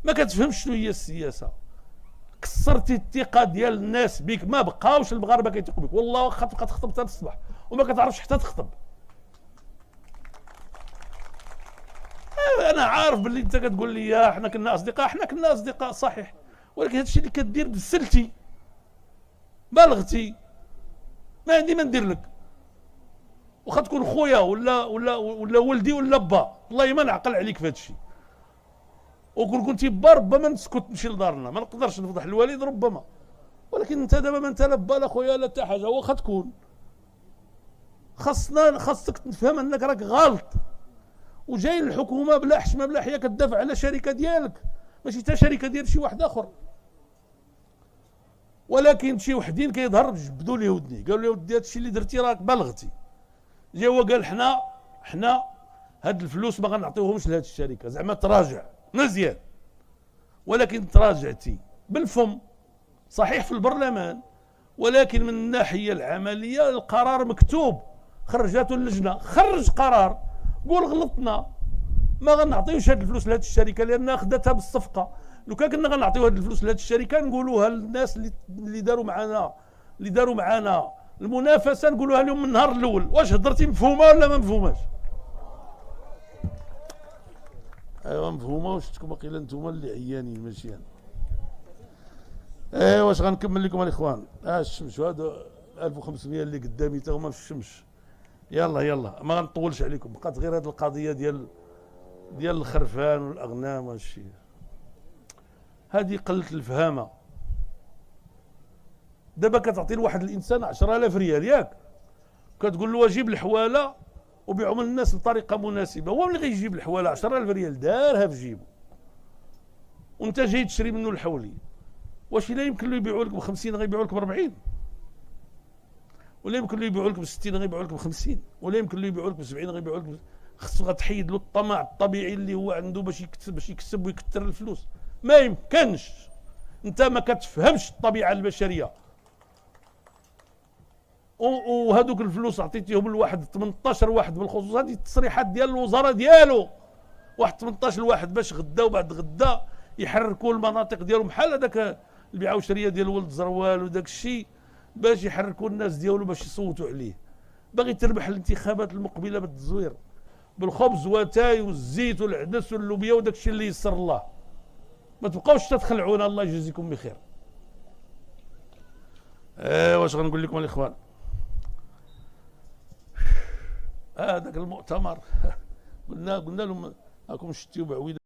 ما كتفهمش شنو هي السياسه. كسرتي الثقه ديال الناس بك، ما بقاوش المغاربه كيثيقوا بك، والله واخا تبقى تخطب حتى الصباح وما كتعرفش حتى تخطب. انا عارف باللي انت كتقول لي حنا كنا اصدقاء، حنا كنا اصدقاء صحيح، ولكن هادشي اللي كدير بسلتي بالغتي، ما عندي ما ندير لك. واخا تكون خويا ولا ولدي ولا با، والله ما نعقل عليك في هادشي. وكون كنتي با ربما نسكت نمشي لدارنا، ما نقدرش نفضح الوالد ربما، ولكن انت دابا ما انت لا با لا خويا لا حتى حاجه. واخا تكون خاصك تفهم انك راك غلط، وجاي الحكومه بلا حشمه بلا حياه كتدافع على شركه ديالك، ماشي حتى شركه ديال شي واحد اخر. ولكن شي وحدين كيظهر جبدوا ليه ودني، قالوا لي ودي هادشي اللي درتي راك بالغتي. جا هو قال حنا هاد الفلوس ما غنعطيوهمش لهاد الشركه، زعما تراجع مزيان. ولكن تراجعتي بالفم صحيح في البرلمان، ولكن من الناحيه العمليه القرار مكتوب، خرجته اللجنه، خرج قرار قول غلطنا ما غنعطيوش هاد الفلوس لهاد الشركه لانها خدتها بالصفقه. لو كنا غنعطيو هاد الفلوس لهاد الشركه نقولوها للناس اللي داروا معنا المنافسه، نقولوها لهم من النهار الاول. واش هضرتي مفهومه ولا ما مفهوماش؟ ايوا مفهومه، وشتكم باقي نتوما اللي عيانين ماشي انا. ايوا واش غنكمل لكم الاخوان؟ الشمس هادو 1500 اللي قدامي تا هما في الشمس. يلا ما غنطولش عليكم، بقات غير هاد القضيه ديال الخرفان والاغنام وهادشي. هذه قله الفهامه. دابا كتعطي لواحد الانسان 10000 ريال ياك، كتقول له جيب الحواله وبيعهم للناس بطريقه مناسبه، هو ملي غيجيب الحواله 10000 ريال دارها في جيبه، وانت جاي تشري منه الحولي. واش الا يمكن له يبيعوا لك ب 50 غيبيعوا لك ب 40؟ ولا يمكن له يبيعوا لك ب 60 غيبيعوا لك ب 50؟ ولا يمكن له يبيعوا لك ب 70 غيبيعوا لك خصو غتحيد له الطمع الطبيعي اللي هو عنده باش يكسب ويكثر الفلوس. ما يمكنش، انت ما كتفهمش الطبيعه البشريه. وهذوك الفلوس عطيتيهم لواحد 18 واحد، بالخصوص هذه التصريحات ديال الوزاره ديالو، واحد 18 واحد باش غدا وبعد غدا يحركوا المناطق ديالهم، بحال هذاك البيعه وشريه ديال ولد زروال وداك الشيء، باش يحركوا الناس ديالو باش يصوتوا عليه. باغي تربح الانتخابات المقبله بالتزوير بالخبز وتاي والزيت والعدس واللوبيا وداك الشيء اللي يسر الله. ما تبقاوش تتخلعونا، الله يجزيكم بخير. واش غنقول لكم الاخوان؟ هذاك المؤتمر قلنا لهم راكم شتيو بعويده.